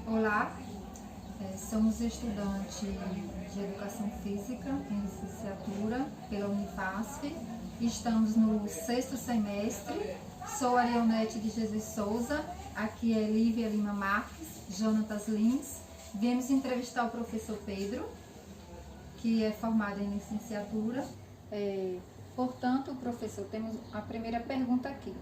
Olá, somos estudantes de Educação Física em licenciatura pela Unifasf. Estamos no 6º semestre. Sou Arionete de Jesus Souza, aqui é Lívia Lima Marques, Jonatas Lins. Viemos entrevistar o professor Pedro, que é formado em licenciatura. Portanto, professor, temos a primeira pergunta aqui.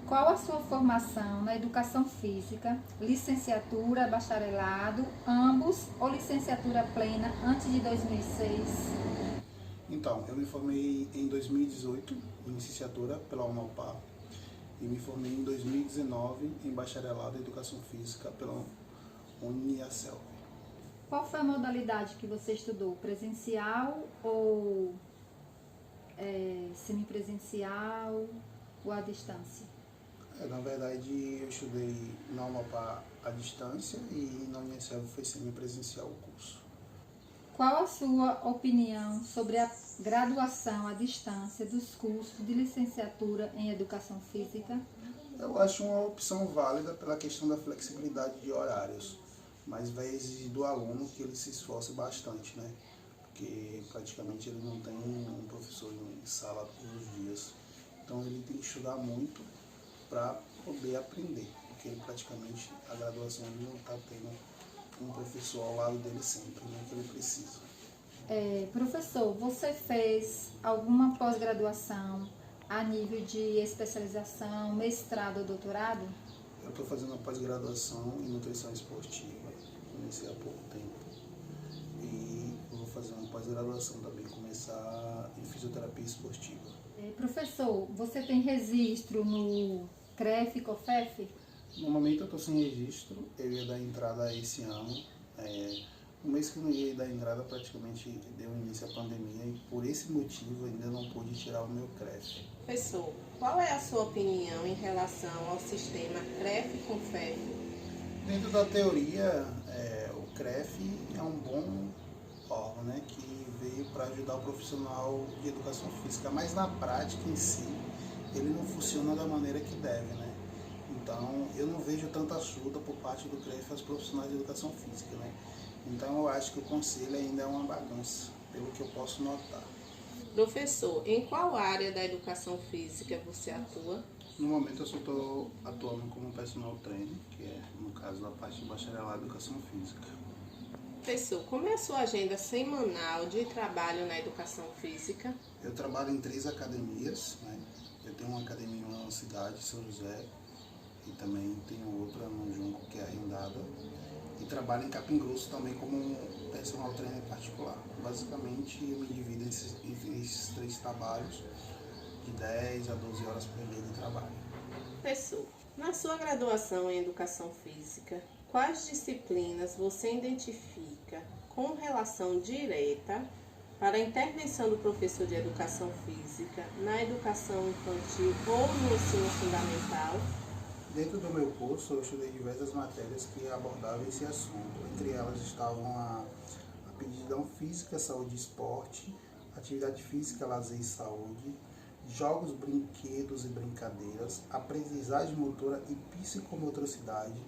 Qual a sua formação na educação física, licenciatura, bacharelado, ambos ou licenciatura plena antes de 2006? Então, eu me formei em 2018 em licenciatura pela UNOPA e me formei em 2019 em bacharelado em educação física pela Uniaselv. Qual foi a modalidade que você estudou? Presencial ou semipresencial ou à distância? Na verdade, eu estudei na UNOPA à distância e na Uniaselv foi semipresencial o curso. Qual a sua opinião sobre a graduação à distância dos cursos de licenciatura em educação física? Eu acho uma opção válida pela questão da flexibilidade de horários, mas vai exigir do aluno que ele se esforce bastante, né? Porque praticamente ele não tem um professor em sala todos os dias. Então ele tem que estudar muito para poder aprender, porque ele praticamente, a graduação ele não está tendo um professor ao lado dele sempre, né, que ele precisa. Professor, você fez alguma pós-graduação a nível de especialização, mestrado ou doutorado? Eu estou fazendo a pós-graduação em nutrição esportiva, comecei há pouco tempo, e eu vou fazer uma pós-graduação também, começar em fisioterapia esportiva. Professor, você tem registro no CREF e COFEF? No momento eu estou sem registro, eu ia dar entrada esse ano. No mês que eu não ia dar entrada, praticamente deu início à pandemia e por esse motivo ainda não pude tirar o meu CREF. Professor, qual é a sua opinião em relação ao sistema CREF e COFEF? Dentro da teoria, o CREF é um bom órgão, né, que veio para ajudar o profissional de educação física, mas na prática em si ele não funciona da maneira que deve, né? Então eu não vejo tanta ajuda por parte do CREF aos profissionais de educação física, né? Então eu acho que o conselho ainda é uma bagunça, pelo que eu posso notar. Professor, em qual área da educação física você atua? No momento eu só estou atuando como personal trainer, que é, no caso, da parte de bacharelado em educação física. Professor, como é a sua agenda semanal de trabalho na educação física? Eu trabalho em 3 academias, né? Eu tenho uma academia em uma cidade, São José, e também tenho outra no Junco, que é arrendada. E trabalho em Capim Grosso também como um personal trainer particular. Basicamente, eu me divido entre esses 3 trabalhos, de 10 a 12 horas por mês de trabalho. Professor, na sua graduação em educação física, quais disciplinas você identifica com relação direta para a intervenção do professor de educação física na educação infantil ou no ensino fundamental? Dentro do meu curso, eu estudei diversas matérias que abordavam esse assunto. Entre elas estavam a aptidão física, saúde e esporte, atividade física, lazer e saúde, jogos, brinquedos e brincadeiras, aprendizagem motora e psicomotricidade,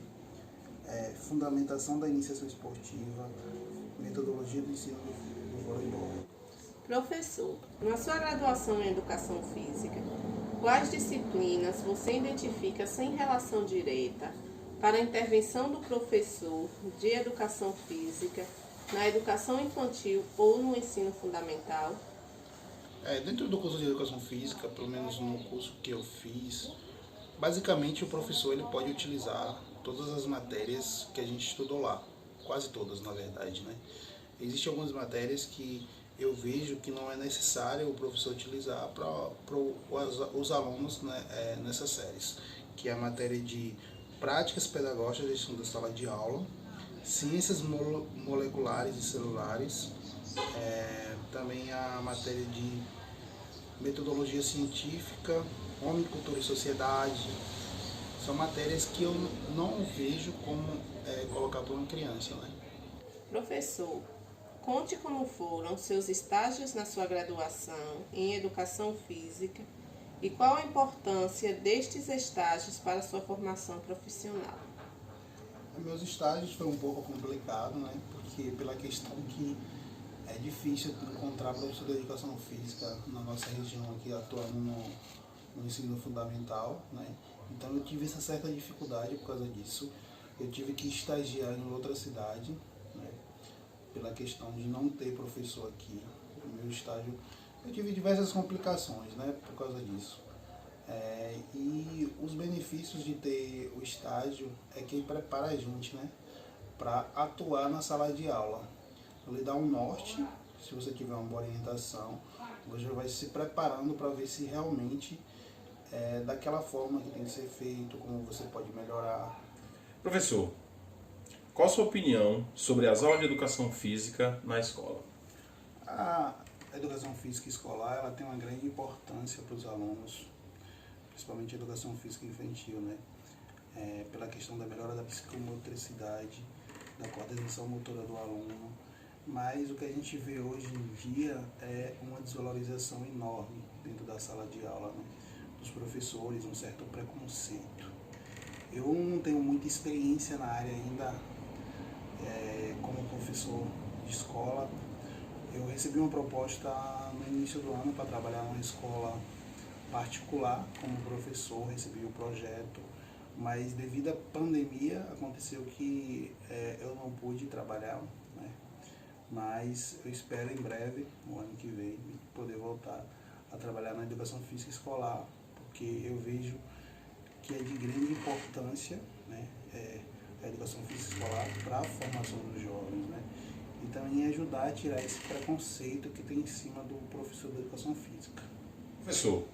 fundamentação da iniciação esportiva, metodologia do ensino do voleibol. Professor, na sua graduação em educação física, quais disciplinas você identifica sem relação direta para a intervenção do professor de educação física na educação infantil ou no ensino fundamental? Dentro do curso de educação física, pelo menos no curso que eu fiz, basicamente o professor ele pode utilizar todas as matérias que a gente estudou lá, quase todas na verdade, né? Existem algumas matérias que eu vejo que não é necessário o professor utilizar para os alunos, né, nessas séries, que é a matéria de práticas pedagógicas de gestão da sala de aula, ciências moleculares e celulares, também a matéria de metodologia científica, homem, cultura e sociedade. São matérias que eu não vejo como colocar para uma criança, né? Professor, conte como foram seus estágios na sua graduação em educação física e qual a importância destes estágios para a sua formação profissional. Meus estágios foi um pouco complicado, né? Porque pela questão que é difícil encontrar professor de educação física na nossa região aqui atuando no ensino fundamental, né? Então eu tive essa certa dificuldade por causa disso. Eu tive que estagiar em outra cidade, né? Pela questão de não ter professor aqui. No meu estágio eu tive diversas complicações, né? Por causa disso. E os benefícios de ter o estágio é que prepara a gente, né, para atuar na sala de aula. Ele dá um norte, se você tiver uma boa orientação, você vai se preparando para ver se realmente é daquela forma que tem que ser feito, como você pode melhorar. Professor, qual a sua opinião sobre as aulas de educação física na escola? A educação física escolar, ela tem uma grande importância para os alunos, principalmente a educação física infantil, né? Pela questão da melhora da psicomotricidade, da coordenação motora do aluno. Mas o que a gente vê hoje em dia é uma desvalorização enorme dentro da sala de aula, né? Dos professores, um certo preconceito. Eu não tenho muita experiência na área ainda como professor de escola. Eu recebi uma proposta no início do ano para trabalhar numa escola particular como professor, recebi o projeto, mas devido à pandemia aconteceu que eu não pude trabalhar, né? Mas eu espero em breve, no ano que vem, poder voltar a trabalhar na educação física escolar, porque eu vejo que é de grande importância, né, a educação física escolar para a formação dos jovens, né? E também ajudar a tirar esse preconceito que tem em cima do professor de educação física. Professor,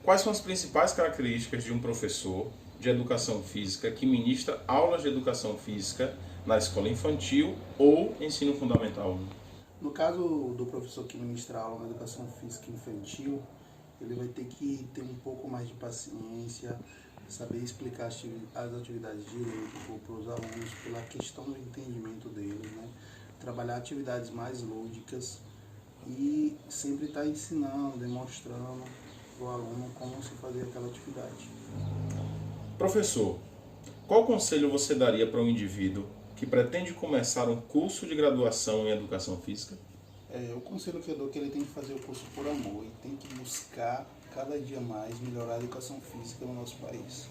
quais são as principais características de um professor de educação física que ministra aulas de educação física na escola infantil ou ensino fundamental? No caso do professor que ministra aula na educação física infantil, ele vai ter que ter um pouco mais de paciência, saber explicar as atividades direito para os alunos, pela questão do entendimento deles, né? Trabalhar atividades mais lúdicas e sempre estar ensinando, demonstrando para o aluno como se fazer aquela atividade. Professor, qual conselho você daria para um indivíduo que pretende começar um curso de graduação em educação física? O conselho que eu dou é que ele tem que fazer o curso por amor e tem que buscar cada dia mais melhorar a educação física no nosso país.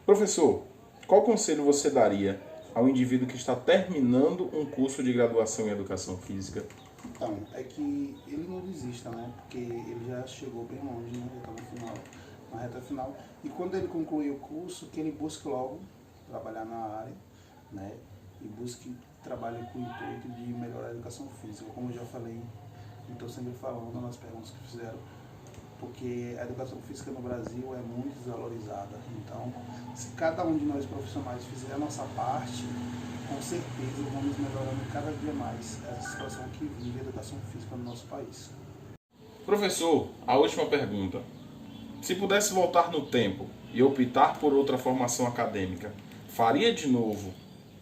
Professor, qual conselho você daria ao indivíduo que está terminando um curso de graduação em educação física? Então, é que ele não desista, né? Porque ele já chegou bem longe, né? Já está no final, na reta final. E quando ele concluir o curso, que ele busque logo trabalhar na área, né? E busque trabalho com o intuito de melhorar a educação física. Como eu já falei, estou sempre falando nas perguntas que fizeram, porque a educação física no Brasil é muito desvalorizada. Então, se cada um de nós profissionais fizer a nossa parte, com certeza vamos melhorando cada dia mais essa situação que vive a educação física no nosso país. Professor, a última pergunta. Se pudesse voltar no tempo e optar por outra formação acadêmica, faria de novo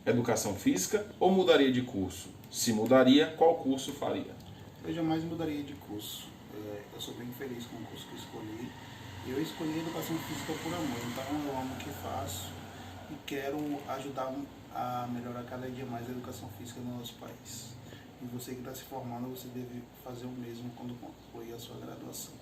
educação física ou mudaria de curso? Se mudaria, qual curso faria? Eu jamais mudaria de curso. Eu sou bem feliz com o curso que escolhi. Eu escolhi educação física por amor, então eu amo o que faço e quero ajudar a melhorar cada dia mais a educação física no nosso país. E você que está se formando, você deve fazer o mesmo quando concluir a sua graduação.